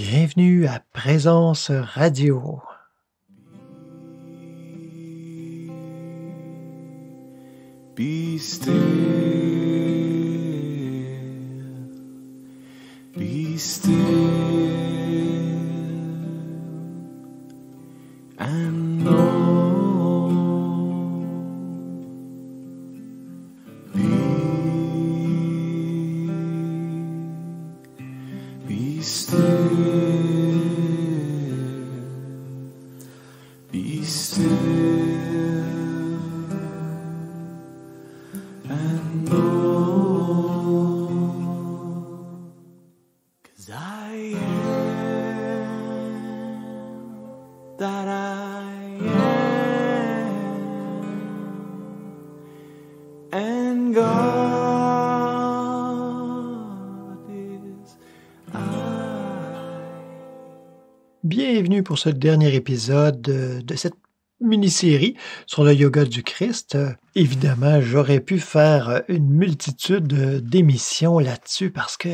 Bienvenue à Présence Radio. Be still, be still, and know, be still, be still. And know, 'cause I am that I am, and God is I. Bienvenue pour ce dernier épisode de cette mini-série sur le yoga du Christ. Évidemment, j'aurais pu faire une multitude d'émissions là-dessus parce que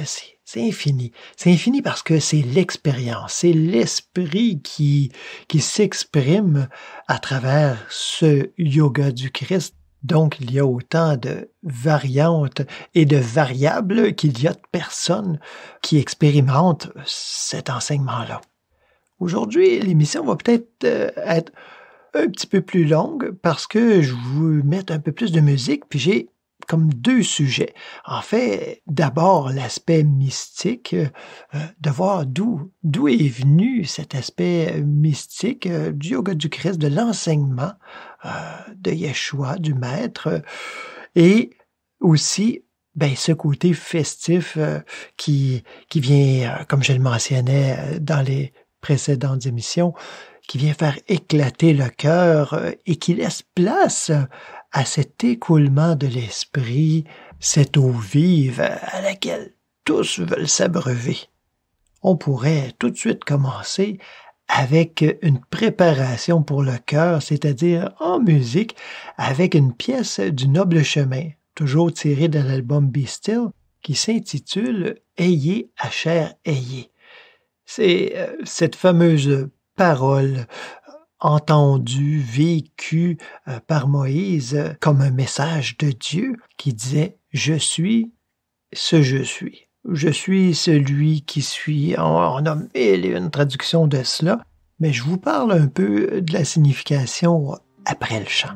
c'est infini. C'est infini parce que c'est l'expérience, c'est l'esprit qui s'exprime à travers ce yoga du Christ. Donc, il y a autant de variantes et de variables qu'il y a de personnes qui expérimentent cet enseignement-là. Aujourd'hui, l'émission va peut-être être un petit peu plus longue parce que je vous mets un peu plus de musique, puis j'ai comme deux sujets. En fait, d'abord l'aspect mystique, de voir d'où est venu cet aspect mystique du yoga du Christ, de l'enseignement de Yeshua, du Maître, et aussi ce côté festif qui vient, comme je le mentionnais dans les précédentes émissions, qui vient faire éclater le cœur et qui laisse place à cet écoulement de l'esprit, cette eau vive à laquelle tous veulent s'abreuver. On pourrait tout de suite commencer avec une préparation pour le cœur, c'est-à-dire en musique, avec une pièce du Noble Chemin, toujours tirée de l'album Be Still, qui s'intitule « Ayez à chair ayez ». C'est cette fameuse parole entendue, vécue par Moïse comme un message de Dieu qui disait « Je suis ce je suis. Je suis celui qui suis. » On a mille et une traductions de cela, mais je vous parle un peu de la signification après le chant.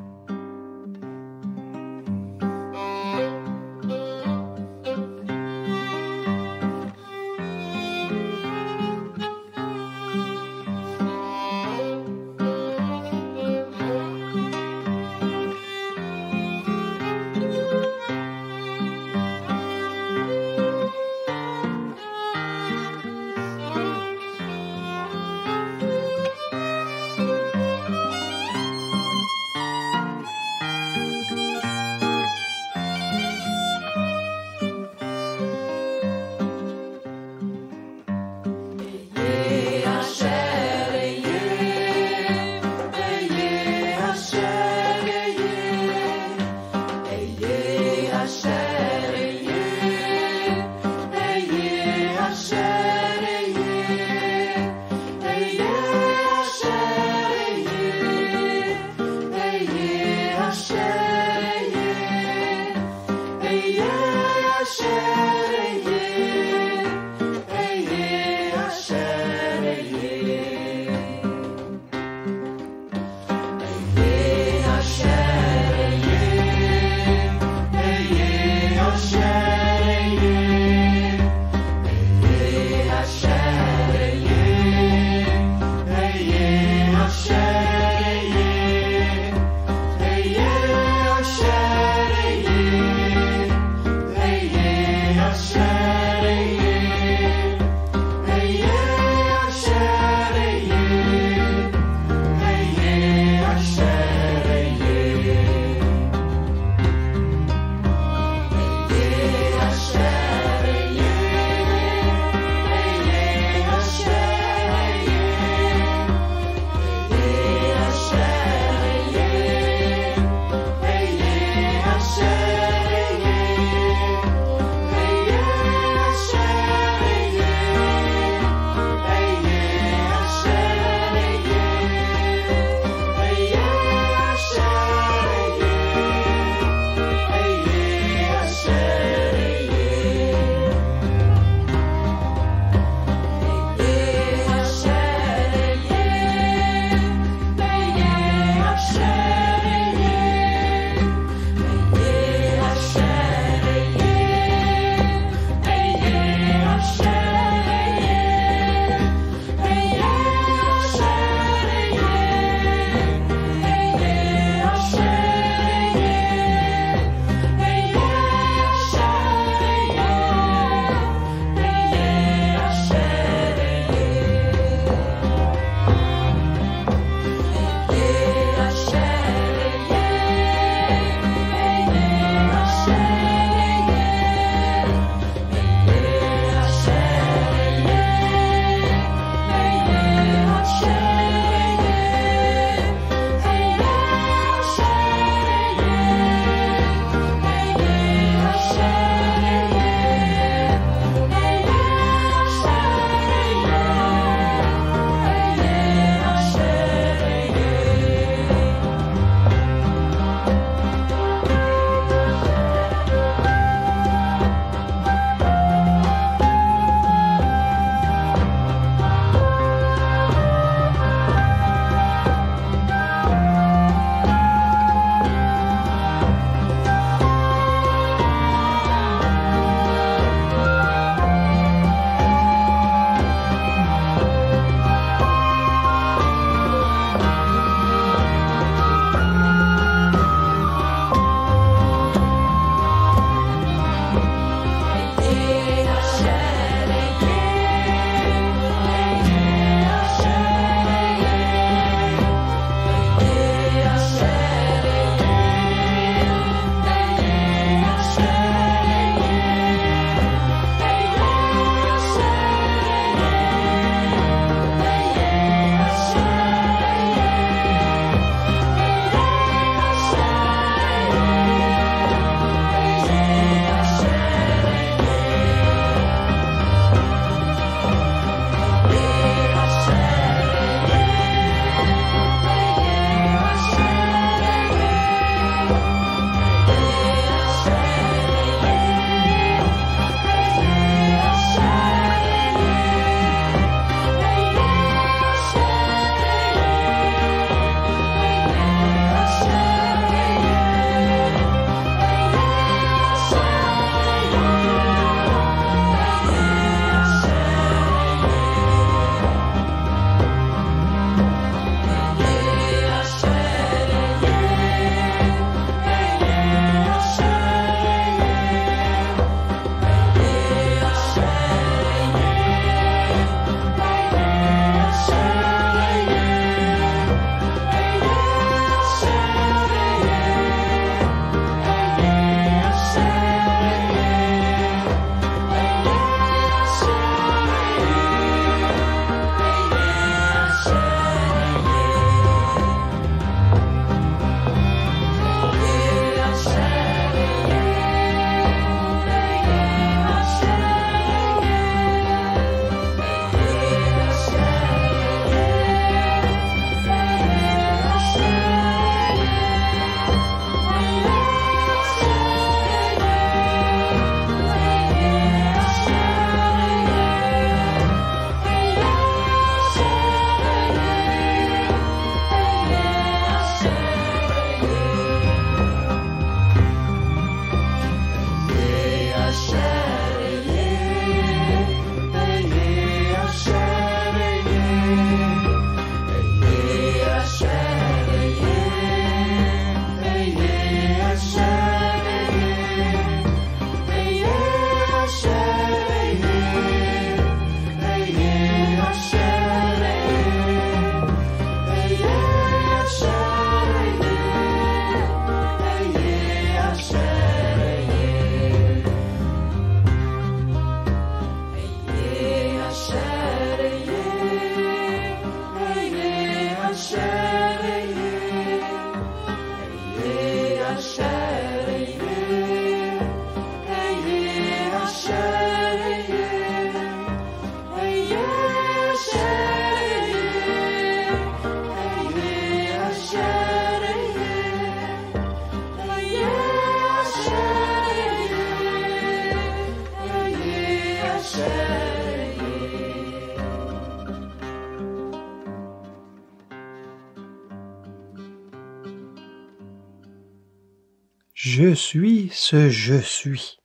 Je suis ce je suis.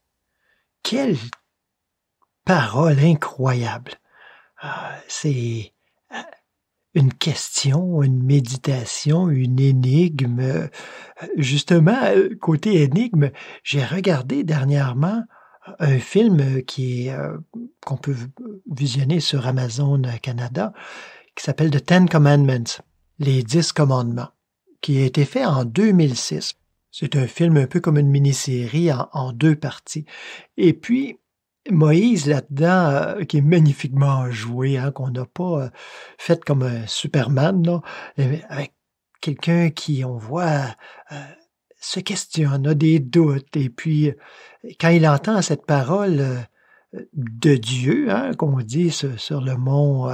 Quelle parole incroyable. C'est une question, une méditation, une énigme. Justement, côté énigme, j'ai regardé dernièrement un film qu'on peut visionner sur Amazon Canada, qui s'appelle The Ten Commandments, les 10 commandements, qui a été fait en 2006. C'est un film un peu comme une mini-série en 2 parties. Et puis, Moïse là-dedans, qui est magnifiquement joué, qu'on n'a pas fait comme un Superman, là, avec quelqu'un qui, on voit, se questionne, a des doutes, et puis quand il entend cette parole de Dieu, qu'on dit sur le mont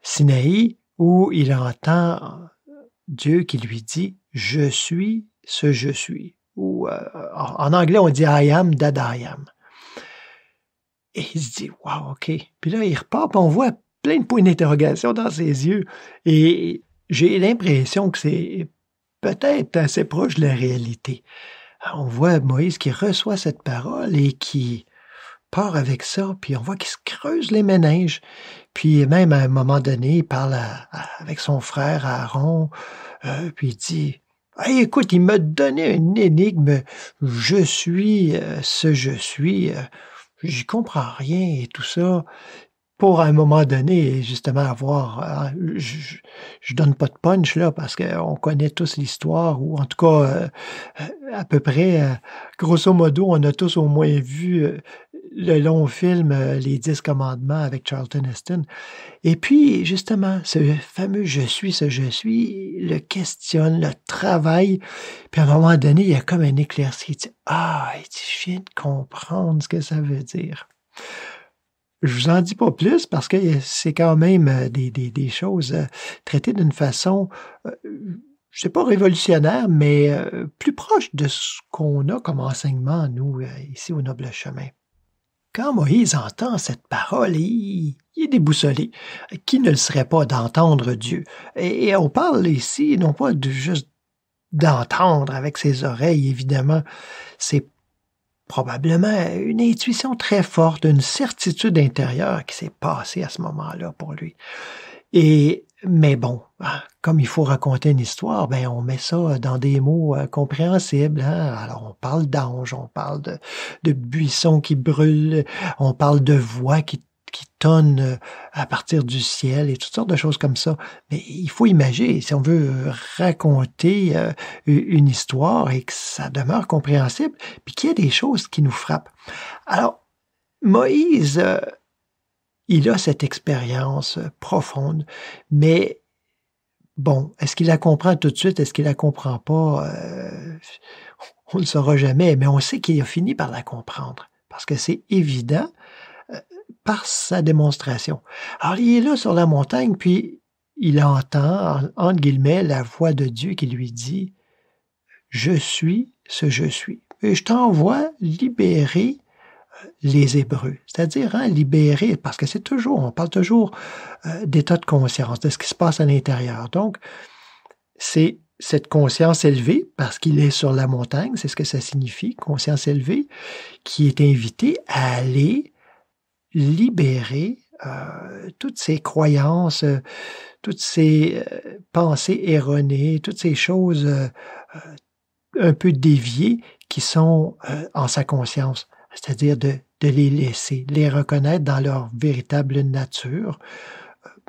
Sinaï, où il entend Dieu qui lui dit « Je suis ce je suis », ou en anglais on dit « I am that I am ». Et il se dit « Wow, OK ». Puis là, il repart, puis on voit plein de points d'interrogation dans ses yeux. Et j'ai l'impression que c'est peut-être assez proche de la réalité. On voit Moïse qui reçoit cette parole et qui part avec ça, puis on voit qu'il se creuse les méninges. Puis même à un moment donné, il parle avec son frère Aaron, puis il dit « Hey, écoute, il m'a donné une énigme, je suis ce je suis, j'y comprends rien et tout ça. » Pour à un moment donné, justement, avoir... je donne pas de punch, là, parce qu'on connaît tous l'histoire, ou en tout cas, à peu près, grosso modo, on a tous au moins vu le long film Les 10 commandements avec Charlton Heston. Et puis, justement, ce fameux « je suis ce je suis » le questionne, le travaille, puis à un moment donné, il y a comme un éclairci. Il dit « Ah, je viens de comprendre ce que ça veut dire. » Je vous en dis pas plus parce que c'est quand même des choses traitées d'une façon, je sais pas révolutionnaire, mais plus proche de ce qu'on a comme enseignement, nous, ici au Noble Chemin. Quand Moïse entend cette parole, il est déboussolé. Qui ne le serait pas d'entendre Dieu? Et on parle ici non pas juste d'entendre avec ses oreilles, évidemment, c'est probablement une intuition très forte, une certitude intérieure qui s'est passée à ce moment-là pour lui. Mais bon, comme il faut raconter une histoire, on met ça dans des mots compréhensibles. Alors on parle d'anges, on parle de buissons qui brûlent, on parle de voix qui tonnent à partir du ciel et toutes sortes de choses comme ça. Mais il faut imaginer, si on veut raconter une histoire et que ça demeure compréhensible, puis qu'il y a des choses qui nous frappent. Alors, Moïse, il a cette expérience profonde, mais bon, est-ce qu'il la comprend tout de suite? Est-ce qu'il la comprend pas? On ne le saura jamais, mais on sait qu'il a fini par la comprendre, parce que c'est évident par sa démonstration. Alors, il est là sur la montagne, puis il entend, entre guillemets, la voix de Dieu qui lui dit « Je suis ce je suis. Et je t'envoie libérer les Hébreux. » C'est-à-dire, libérer, parce que on parle toujours d'état de conscience, de ce qui se passe à l'intérieur. Donc, c'est cette conscience élevée, parce qu'il est sur la montagne, c'est ce que ça signifie, conscience élevée, qui est invitée à aller libérer toutes ces croyances, toutes ces pensées erronées, toutes ces choses un peu déviées qui sont en sa conscience, c'est-à-dire de les laisser, les reconnaître dans leur véritable nature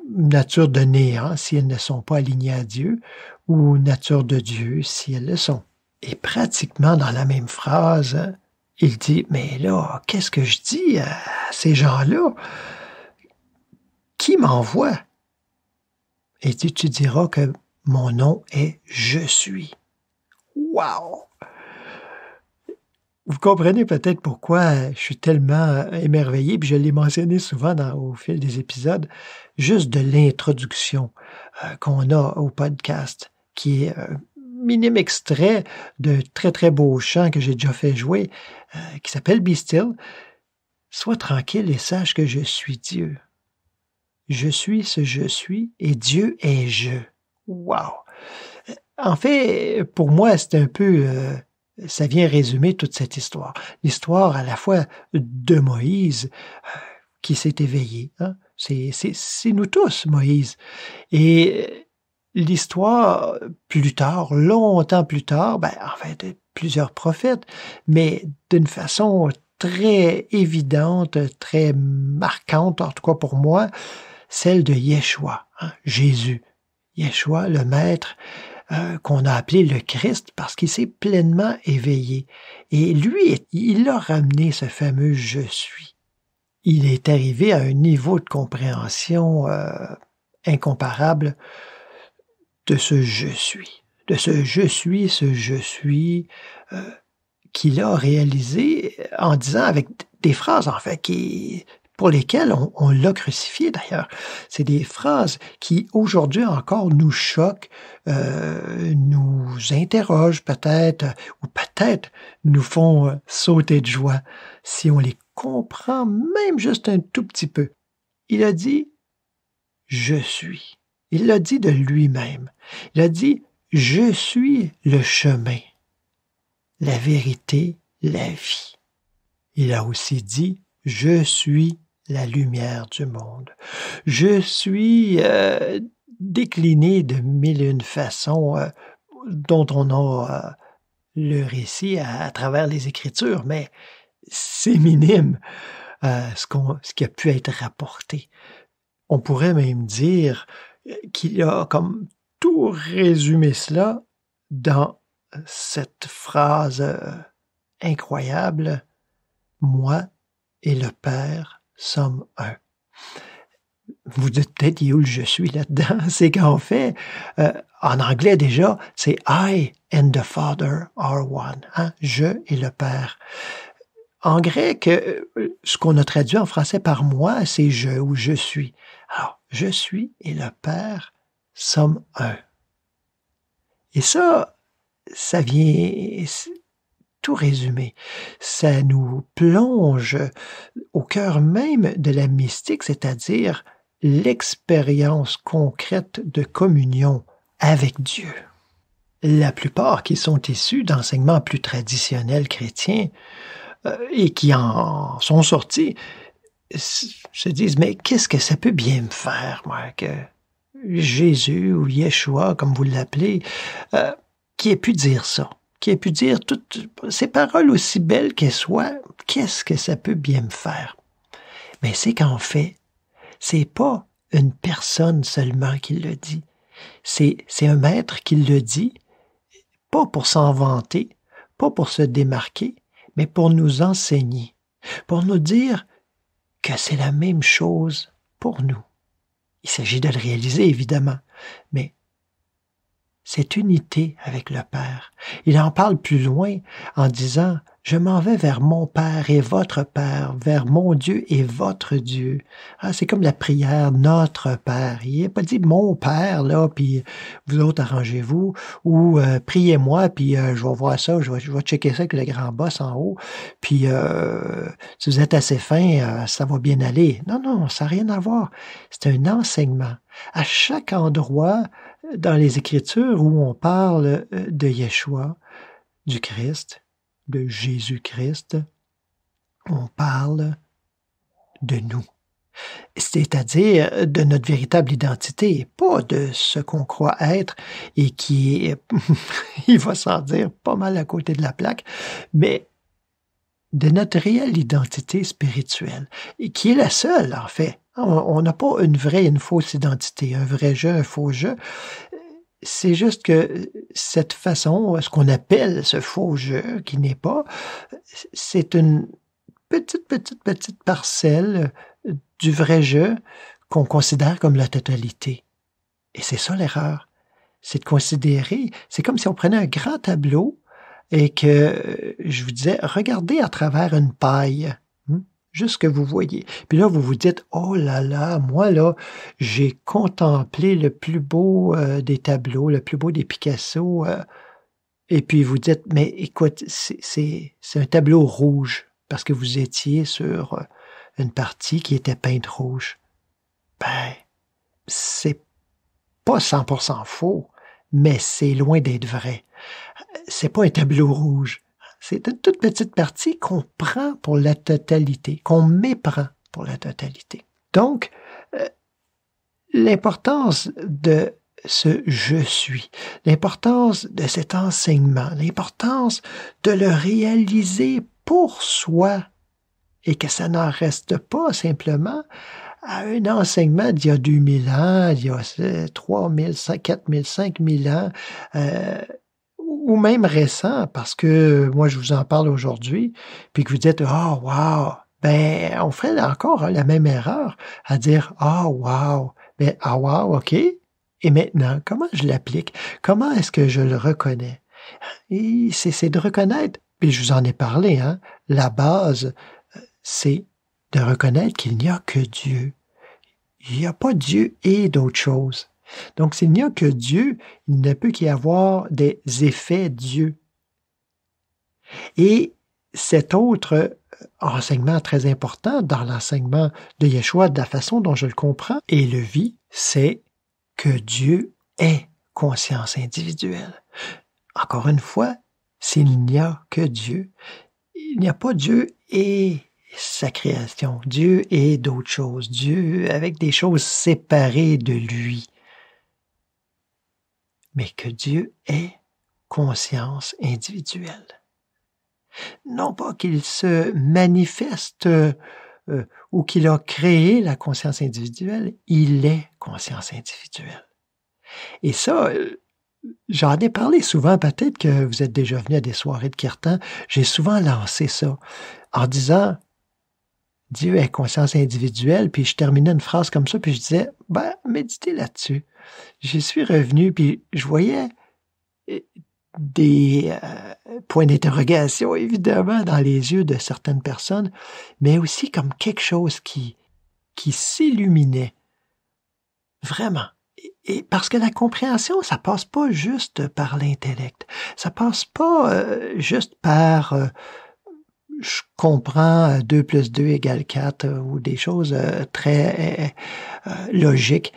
de néant si elles ne sont pas alignées à Dieu, ou nature de Dieu si elles le sont. Et pratiquement dans la même phrase, il dit, mais là, qu'est-ce que je dis à ces gens-là? Qui m'envoie? Et il dit, tu diras que mon nom est « Je suis ». Wow! Vous comprenez peut-être pourquoi je suis tellement émerveillé, puis je l'ai mentionné souvent au fil des épisodes, juste de l'introduction qu'on a au podcast, qui est minime extrait de très très beau chant que j'ai déjà fait jouer, qui s'appelle Be Still. Sois tranquille et sache que je suis Dieu. Je suis ce je suis et Dieu est je. Wow! En fait, pour moi, c'est un peu ça vient résumer toute cette histoire. L'histoire à la fois de Moïse qui s'est éveillé. Hein? C'est nous tous, Moïse. Et l'histoire, plus tard, longtemps plus tard, en fait, plusieurs prophètes, mais d'une façon très évidente, très marquante, en tout cas pour moi, celle de Yeshua, hein, Jésus. Yeshua, le Maître, qu'on a appelé le Christ parce qu'il s'est pleinement éveillé. Et lui, il a ramené ce fameux « je suis ». Il est arrivé à un niveau de compréhension incomparable de ce « je suis », de ce « je suis », ce « je suis » qu'il a réalisé en disant avec des phrases, en fait, pour lesquelles on l'a crucifié d'ailleurs. C'est des phrases qui, aujourd'hui encore, nous choquent, nous interrogent peut-être, ou peut-être nous font sauter de joie, si on les comprend même juste un tout petit peu. Il a dit « je suis ». Il l'a dit de lui-même. Il a dit « je suis le chemin, la vérité, la vie ». Il a aussi dit « je suis la lumière du monde ». Je suis décliné de mille et une façons dont on a le récit à travers les Écritures, mais c'est minime ce qui a pu être rapporté. On pourrait même dire qu'il a comme tout résumé cela dans cette phrase incroyable « Moi et le Père sommes un ». Vous dites peut-être, il est où le « je suis » là-dedans? C'est qu'en fait, en anglais déjà, c'est « I and the Father are one hein? ». Je et le Père. En grec, ce qu'on a traduit en français par « moi », c'est « je » ou « je suis ». Alors, « je suis » et le Père sommes un. Et ça vient tout résumer. Ça nous plonge au cœur même de la mystique, c'est-à-dire l'expérience concrète de communion avec Dieu. La plupart qui sont issus d'enseignements plus traditionnels chrétiens et qui en sont sortis se disent « mais qu'est-ce que ça peut bien me faire, moi, que Jésus ou Yeshua, comme vous l'appelez, qui ait pu dire ça, qui ait pu dire toutes ces paroles aussi belles qu'elles soient, qu'est-ce que ça peut bien me faire? » Mais c'est qu'en fait, c'est pas une personne seulement qui le dit. C'est un maître qui le dit, pas pour s'en vanter, pas pour se démarquer, mais pour nous enseigner, pour nous dire que c'est la même chose pour nous. Il s'agit de le réaliser, évidemment, mais cette unité avec le Père. Il en parle plus loin en disant « Je m'en vais vers mon Père et votre Père, vers mon Dieu et votre Dieu. » C'est comme la prière « Notre Père ». Il n'a pas dit « Mon Père », là, puis vous autres arrangez-vous, ou « Priez-moi, puis je vais voir ça, je vais checker ça avec le grand boss en haut, puis si vous êtes assez fin, ça va bien aller. » Non, non, ça n'a rien à voir. C'est un enseignement. À chaque endroit dans les Écritures où on parle de Yeshua, du Christ, de Jésus-Christ, on parle de nous. C'est-à-dire de notre véritable identité, pas de ce qu'on croit être et qui est, il va s'en dire, pas mal à côté de la plaque, mais de notre réelle identité spirituelle, et qui est la seule, en fait. On n'a pas une vraie et une fausse identité, un vrai jeu, un faux jeu. C'est juste que cette façon, ce qu'on appelle ce faux jeu, qui n'est pas, c'est une petite parcelle du vrai jeu qu'on considère comme la totalité. Et c'est ça l'erreur. C'est de considérer, c'est comme si on prenait un grand tableau et que je vous disais, regardez à travers une paille. Juste ce que vous voyez. Puis là, vous vous dites, oh là là, moi là, j'ai contemplé le plus beau des tableaux, le plus beau des Picasso. Et puis vous dites, mais écoute, c'est un tableau rouge parce que vous étiez sur une partie qui était peinte rouge. Ben, c'est pas 100% faux, mais c'est loin d'être vrai. C'est pas un tableau rouge. C'est une toute petite partie qu'on prend pour la totalité, qu'on méprend pour la totalité. Donc, l'importance de ce « je suis », l'importance de cet enseignement, l'importance de le réaliser pour soi et que ça n'en reste pas simplement à un enseignement d'il y a 2000 ans, d'il y a 3000, 4000, 5000 ans, ou même récent, parce que moi je vous en parle aujourd'hui, puis que vous dites « oh, wow », ben on ferait encore la même erreur à dire « oh, wow ». Mais « ah, wow, OK. Et maintenant, comment je l'applique? Comment est-ce que je le reconnais? » Et c'est de reconnaître, puis je vous en ai parlé, hein, la base, c'est de reconnaître qu'il n'y a que Dieu. Il n'y a pas Dieu et d'autres choses. Donc, s'il n'y a que Dieu, il ne peut qu'y avoir des effets Dieu. Et cet autre enseignement très important dans l'enseignement de Yeshua, de la façon dont je le comprends et le vis, c'est que Dieu est conscience individuelle. Encore une fois, s'il n'y a que Dieu, il n'y a pas Dieu et sa création. Dieu est d'autres choses. Dieu avec des choses séparées de lui. Mais que Dieu est conscience individuelle. Non pas qu'il se manifeste ou qu'il a créé la conscience individuelle, il est conscience individuelle. Et ça, j'en ai parlé souvent, peut-être que vous êtes déjà venu à des soirées de Kirtan, j'ai souvent lancé ça en disant Dieu est conscience individuelle, puis je terminais une phrase comme ça, puis je disais, méditez là-dessus. J'y suis revenu, puis je voyais des points d'interrogation, évidemment, dans les yeux de certaines personnes, mais aussi comme quelque chose qui s'illuminait. Vraiment. Et parce que la compréhension, ça passe pas juste par l'intellect. Ça passe pas juste par je comprends 2 plus 2 égale 4 ou des choses très logiques.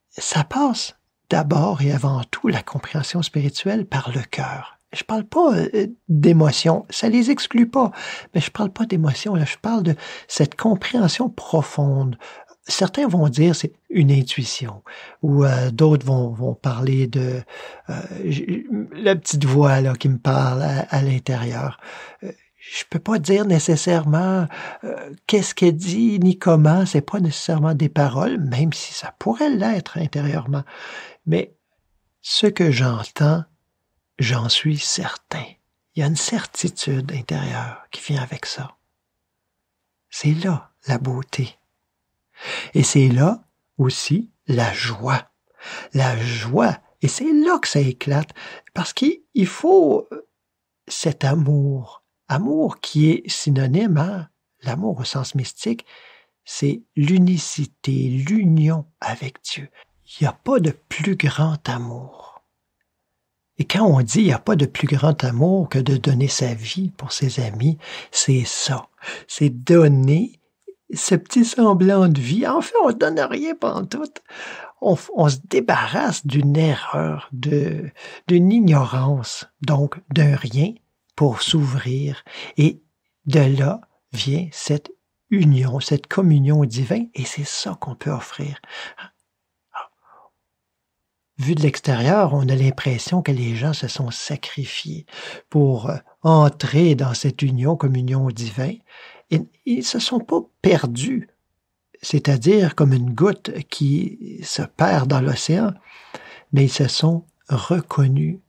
Ça passe d'abord et avant tout, la compréhension spirituelle par le cœur. Je parle pas d'émotions, ça les exclut pas, mais je parle pas d'émotions, là, je parle de cette compréhension profonde. Certains vont dire c'est une intuition, ou d'autres vont parler de la petite voix là qui me parle à l'intérieur. Je peux pas dire nécessairement qu'est-ce qu'elle dit ni comment, c'est pas nécessairement des paroles, même si ça pourrait l'être intérieurement. Mais ce que j'entends, j'en suis certain. Il y a une certitude intérieure qui vient avec ça. C'est là la beauté. Et c'est là aussi la joie. La joie. Et c'est là que ça éclate. Parce qu'il faut cet amour. Amour qui est synonyme à l'amour au sens mystique, c'est l'unicité, l'union avec Dieu. Il n'y a pas de plus grand amour. Et quand on dit il n'y a pas de plus grand amour que de donner sa vie pour ses amis, c'est ça. C'est donner ce petit semblant de vie. En fait, on ne donne rien pantoute. On se débarrasse d'une erreur, d'une ignorance, donc d'un rien, pour s'ouvrir. Et de là vient cette union, cette communion divine, et c'est ça qu'on peut offrir. Vu de l'extérieur, on a l'impression que les gens se sont sacrifiés pour entrer dans cette union, communion divine, et ils ne se sont pas perdus, c'est-à-dire comme une goutte qui se perd dans l'océan, mais ils se sont reconnus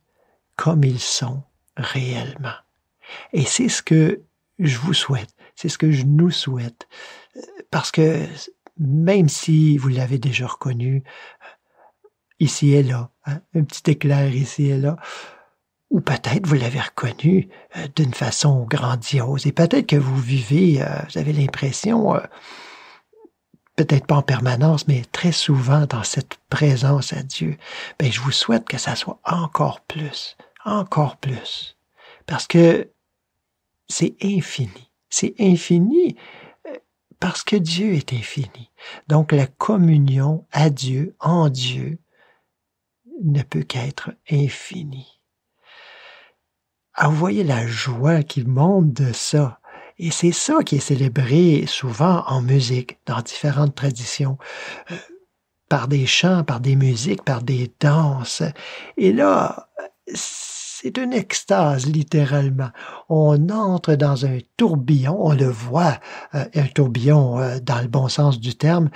comme ils sont réellement. Et c'est ce que je vous souhaite, c'est ce que je nous souhaite, parce que même si vous l'avez déjà reconnu, ici et là, hein, un petit éclair ici et là, ou peut-être vous l'avez reconnu d'une façon grandiose, et peut-être que vous vivez, vous avez l'impression, peut-être pas en permanence, mais très souvent dans cette présence à Dieu. Ben, je vous souhaite que ça soit encore plus, parce que c'est infini parce que Dieu est infini. Donc la communion à Dieu, en Dieu, ne peut qu'être infinie. vous voyez la joie qui monte de ça. Et c'est ça qui est célébré souvent en musique, dans différentes traditions, par des chants, par des musiques, par des danses. Et là, c'est une extase, littéralement. On entre dans un tourbillon, on le voit, un tourbillon dans le bon sens du terme,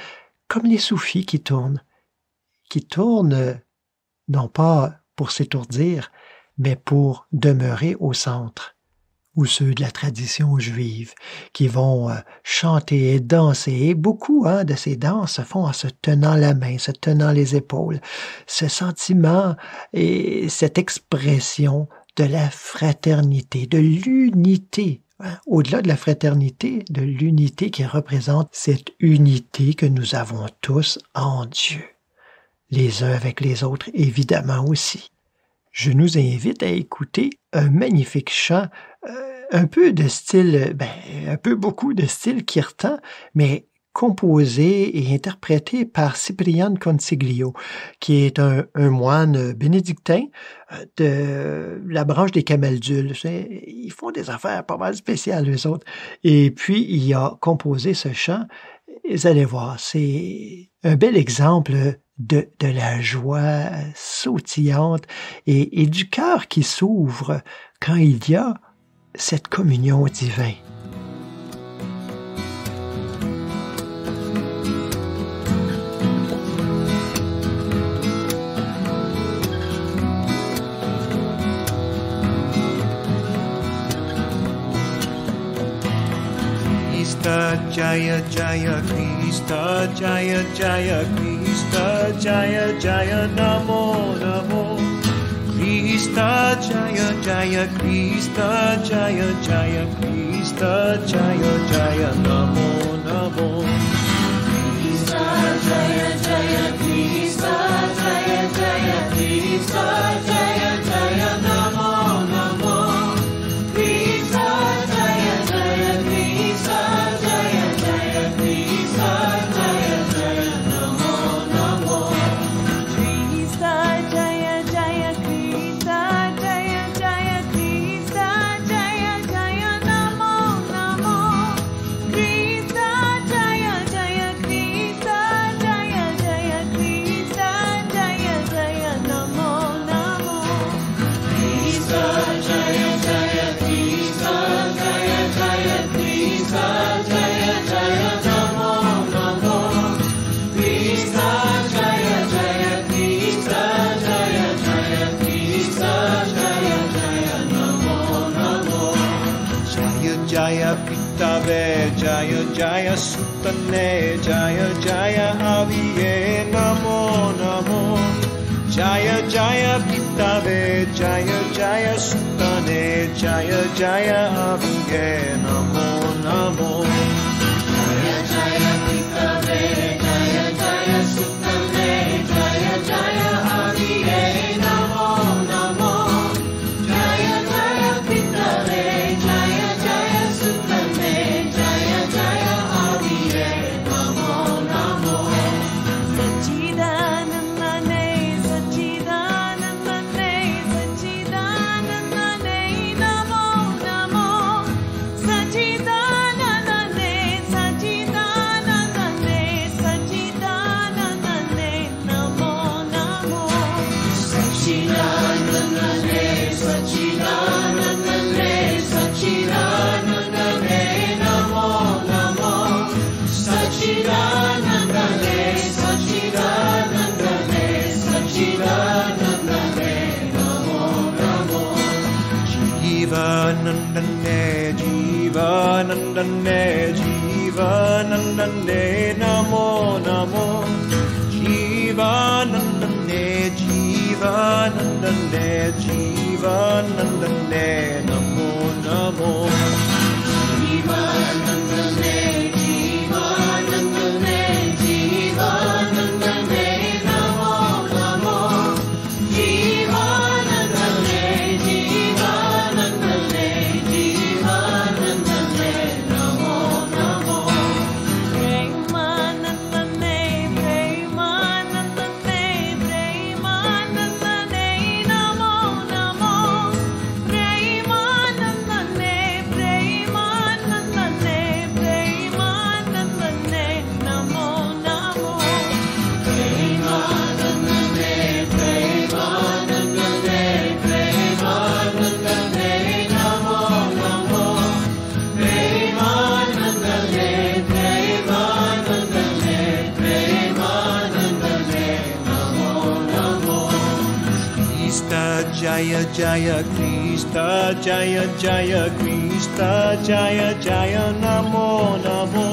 comme les soufis qui tournent, non pas pour s'étourdir, mais pour demeurer au centre, ou ceux de la tradition juive, qui vont chanter et danser. Et beaucoup de ces danses se font en se tenant la main, se tenant les épaules. Ce sentiment et cette expression de la fraternité, de l'unité, au-delà de la fraternité, de l'unité qui représente cette unité que nous avons tous en Dieu. Les uns avec les autres, évidemment aussi. Je nous invite à écouter un magnifique chant, un peu de style, beaucoup de style kirtan, mais composé et interprété par Cipriano Consiglio, qui est un moine bénédictin de la branche des Camaldules. Ils font des affaires pas mal spéciales, eux autres. Et puis, il a composé ce chant. Et vous allez voir, c'est un bel exemple de la joie sautillante et du cœur qui s'ouvre quand il y a cette communion divine. Krista Jaya Jaya Krista Jaya Jaya Krista Jaya Jaya Namo Namo Krista Jaya Jaya Krista Jaya Jaya Krista Jaya Jaya Namo Namo Krista Jaya Jaya Krista Jaya Jaya Krista Jaya Jaya Namo Namo Krista Jaya Jaya Krista Jaya Jaya Krista Jaya Jaya Namo Namo Krista Jaya Jaya Krista Jaya Jaya Krista Jaya Jaya Namo Namo Krista Jaya Jaya Krista Jaya Jaya Krista Jaya Jaya Namo Namo Krista Jaya Jaya Krista Jaya Jaya Krista Jaya Jaya Namo Namo Krista Jaya Jaya Krista Jaya Jaya Krista Jaya Jaya Namo Namo Jaya Jaya Pitave Jaya Jaya Sutane Jaya Jaya Aviye Namo Namo Jaya Jaya Pitave Jaya Jaya Sutane Jaya Jaya Aviye Namo Namo Jaya Jaya Pitave Jaya Jaya Sutane Jaya Jaya Aviye Namo Namo Jaya Jaya Pitave Jaya Jaya Sutane Jaya Jaya Aviye Namo Namo Sachidanandane Sachidanandane Sachidanandane Namo Namo Sachidanandane Sachidanandane Sachidanandane Namo Namo Sachidanandane Sachidanandane Sachidanandane Namo Namo Sachidanandane Sachidanandane Sachidanandane Namo Namo Jivanandane Jivanandane Jivanandane Namo Namo Jivanandane Jivanandane Jivanandane Namo Namo Jivanandane Jivanandane Jivanandane Namo Namo Jivanandane Jivanandane Jivanandane Namo Namo Premanandane Premanandane Premanandane Namo Namo Premanandane Jaya Jaya Krishna Jaya Jaya Krishna Jaya Jaya Namo Namo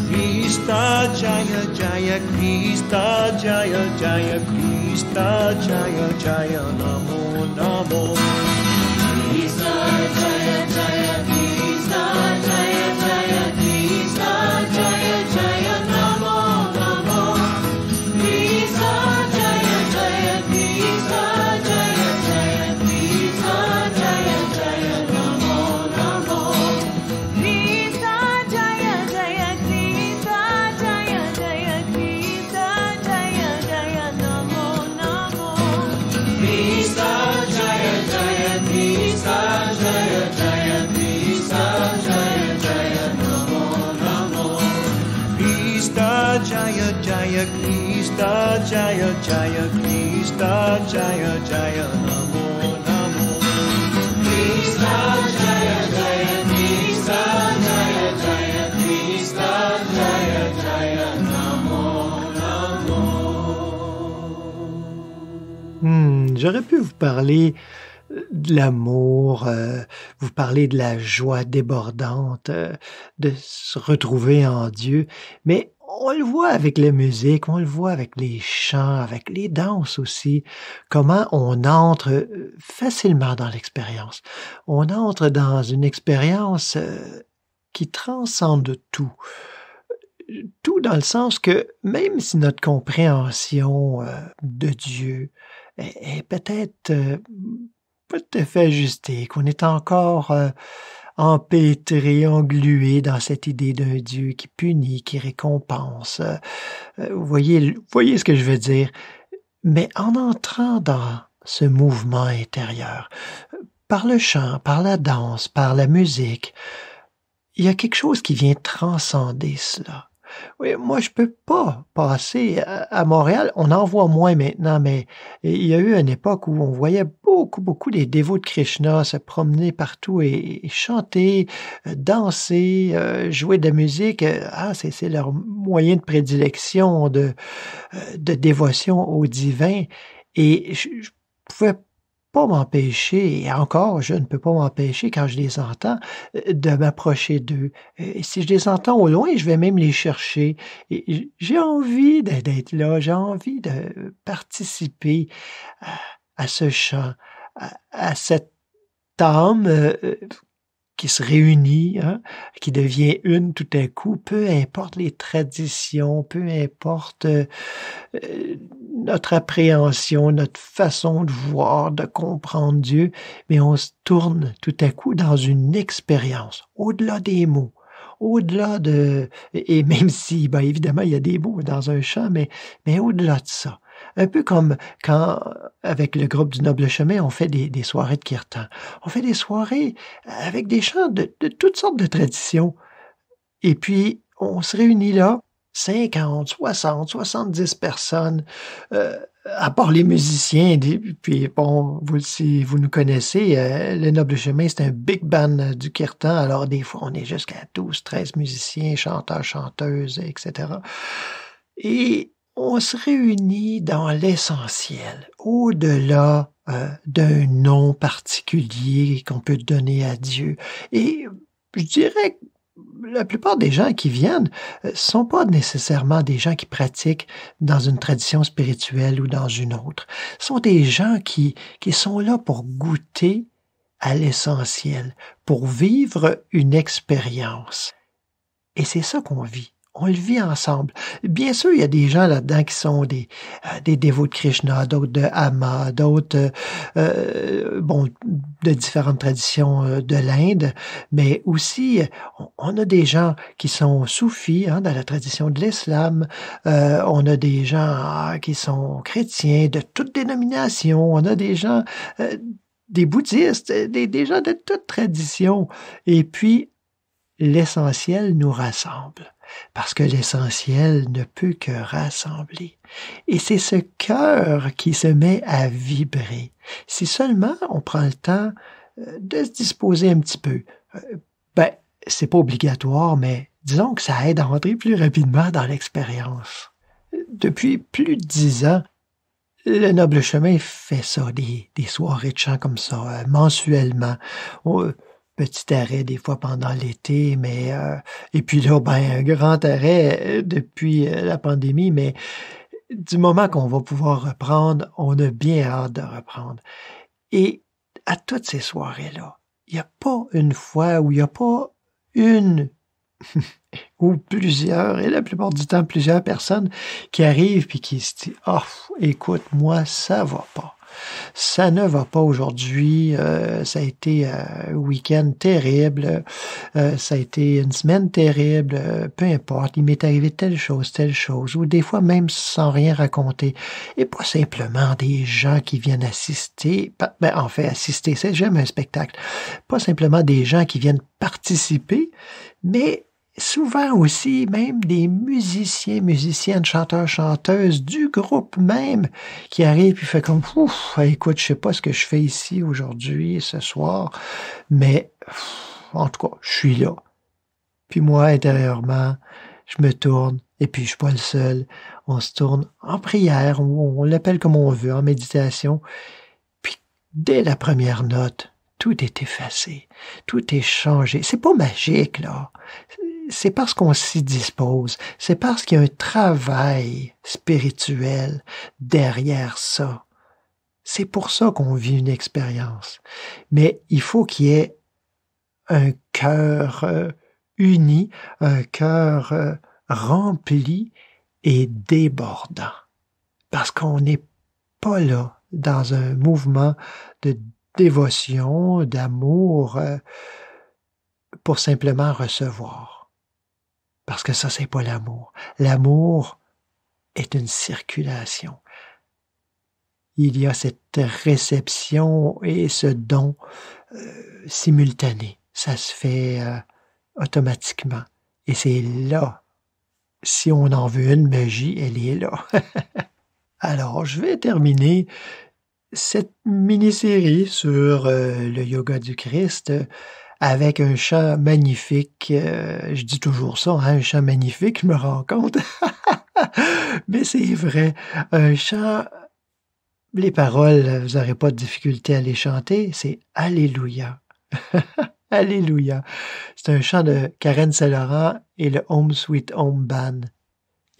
Krishna Jaya Jaya Krishna Jaya Jaya Krishna Jaya Jaya Namo Namo Krishna Jaya Jaya Krishna Jaya Jaya Krishna Jaya Jaya Namo Namo Krishna Jaya Jaya Krishna Jaya Jaya Krishna Jaya Jaya Namo Namo Krishna Jaya Jaya Krishna Jaya Jaya Krishna Jaya Jaya Namo Namo Krishna Jaya Jaya Krishna Jaya Jaya Krishna Jaya Jaya Namo Namo Krishna Jaya Jaya Krishna Jaya Jaya Krishna Jaya Jaya Namo Namo Krishna Jaya Jaya Krishna Jaya Jaya Krishna Jaya Jaya Namo Namo. J'aurais pu vous parler de l'amour, vous parler de la joie débordante, de se retrouver en Dieu, mais on le voit avec la musique, on le voit avec les chants, avec les danses aussi, comment on entre facilement dans l'expérience. On entre dans une expérience qui transcende tout. Tout dans le sens que même si notre compréhension de Dieu est peut-être pas tout à fait ajustée, qu'on est encore empêtré, englué dans cette idée d'un Dieu qui punit, qui récompense. Vous voyez ce que je veux dire. Mais en entrant dans ce mouvement intérieur, par le chant, par la danse, par la musique, il y a quelque chose qui vient transcender cela. Oui, moi, je peux pas passer à Montréal. On en voit moins maintenant, mais il y a eu une époque où on voyait beaucoup des dévots de Krishna se promener partout et chanter, danser, jouer de la musique. C'est leur moyen de prédilection, de dévotion au divin. Et je pouvais pas m'empêcher, et encore, je ne peux pas m'empêcher quand je les entends, de m'approcher d'eux. Et si je les entends au loin, je vais même les chercher. Et j'ai envie d'être là, j'ai envie de participer à ce chant, à cette âme qui se réunit, qui devient une tout à coup, peu importe les traditions, peu importe notre appréhension, notre façon de voir, de comprendre Dieu, mais on se tourne tout à coup dans une expérience, au-delà des mots, au-delà de... Et même si, évidemment, il y a des mots dans un chant, mais au-delà de ça. Un peu comme quand, avec le groupe du Noble Chemin, on fait des soirées de kirtan. On fait des soirées avec des chants de toutes sortes de traditions. Et puis, on se réunit là, 50, 60, 70 personnes, à part les musiciens. Puis, bon, vous nous connaissez, le Noble Chemin, c'est un big band du kirtan. Alors, des fois, on est jusqu'à 12, 13 musiciens, chanteurs, chanteuses, etc. Et on se réunit dans l'essentiel, au-delà d'un nom particulier qu'on peut donner à Dieu. Et je dirais que la plupart des gens qui viennent sont pas nécessairement des gens qui pratiquent dans une tradition spirituelle ou dans une autre. Ce sont des gens qui sont là pour goûter à l'essentiel, pour vivre une expérience. Et c'est ça qu'on vit. On le vit ensemble. Bien sûr, il y a des gens là-dedans qui sont des dévots de Krishna, d'autres de Amma, d'autres de différentes traditions de l'Inde, mais aussi on a des gens qui sont soufis dans la tradition de l'islam, on a des gens qui sont chrétiens de toutes dénominations, on a des gens, des bouddhistes, des gens de toutes traditions, et puis l'essentiel nous rassemble. Parce que l'essentiel ne peut que rassembler. Et c'est ce cœur qui se met à vibrer. Si seulement on prend le temps de se disposer un petit peu, c'est pas obligatoire, mais disons que ça aide à entrer plus rapidement dans l'expérience. Depuis plus de 10 ans, Le Noble Chemin fait ça, des soirées de chant comme ça, mensuellement. Petit arrêt des fois pendant l'été, mais et puis là, un grand arrêt depuis la pandémie, mais du moment qu'on va pouvoir reprendre, on a bien hâte de reprendre. Et à toutes ces soirées-là, il n'y a pas une fois où il n'y a pas une ou plusieurs, et la plupart du temps plusieurs personnes qui arrivent puis qui se disent « Oh, écoute, moi, ça va pas. Ça ne va pas aujourd'hui. Ça a été un week-end terrible. Ça a été une semaine terrible. Peu importe, il m'est arrivé telle chose. Ou des fois même sans rien raconter. Et pas simplement des gens qui viennent assister. Assister, c'est jamais un spectacle. Pas simplement des gens qui viennent participer, mais souvent aussi même des musiciennes, chanteurs, chanteuses du groupe même qui arrivent et fait comme « Écoute, je sais pas ce que je fais ici aujourd'hui, ce soir, mais en tout cas, je suis là. » Puis moi, intérieurement, je me tourne et puis je suis pas le seul. On se tourne en prière, on l'appelle comme on veut, en méditation. Puis dès la première note, tout est effacé, tout est changé. C'est pas magique, là. C'est parce qu'on s'y dispose, c'est parce qu'il y a un travail spirituel derrière ça. C'est pour ça qu'on vit une expérience. Mais il faut qu'il y ait un cœur uni, un cœur rempli et débordant. Parce qu'on n'est pas là dans un mouvement de dévotion, d'amour, pour simplement recevoir. Parce que ça, c'est pas l'amour. L'amour est une circulation. Il y a cette réception et ce don simultané. Ça se fait automatiquement. Et c'est là, si on en veut une magie, elle est là. Alors, je vais terminer cette mini-série sur le yoga du Christ avec un chant magnifique. Je dis toujours ça, un chant magnifique, je me rends compte. Mais c'est vrai, un chant, les paroles, vous n'aurez pas de difficulté à les chanter, c'est « Alléluia ». Alléluia. C'est un chant de Karen Saint-Laurent et le Home Sweet Home Band.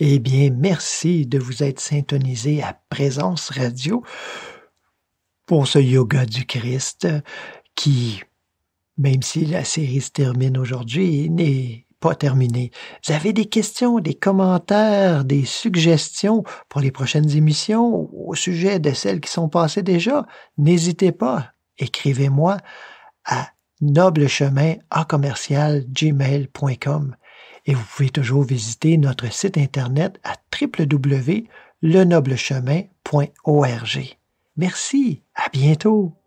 Eh bien, merci de vous être syntonisé à Présence Radio pour ce yoga du Christ qui, même si la série se termine aujourd'hui, n'est pas terminée. Vous avez des questions, des commentaires, des suggestions pour les prochaines émissions au sujet de celles qui sont passées déjà? N'hésitez pas, écrivez-moi à noblechemin@gmail.com et vous pouvez toujours visiter notre site internet à www.lenoblechemin.org. Merci, à bientôt!